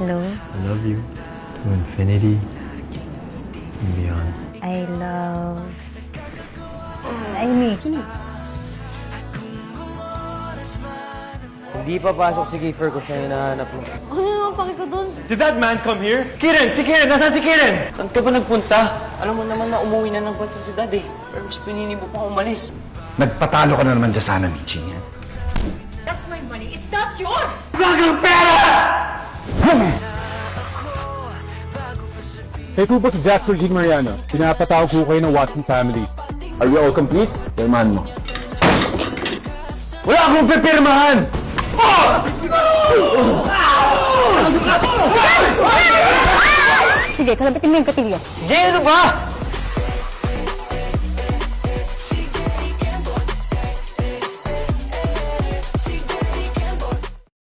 Hello? I love you to infinity and beyond. I love... Amy. Hindi papasok si Kiefer ko siya hinahanap mo. Ano naman paki ko dun? Did that man come here? Kiren! Si Kiren! Nasaan si Kiren? Saan ka ba nagpunta? Alam mo naman na umuwi na ng bansa si Dad eh. Pero mas pinili mo pa umalis. Nagpatalo ka na naman dyan sana, Michi. That's my money. It's not yours! Gagang pera! Hey po si Jasper G. Mariano. Pinapatawag ko kayo ng Watson family. Are you all complete? Pirmahan mo. Wala akong pipirmahan! Sige, kalabitin mo yung katilyo. Jay, ano ba?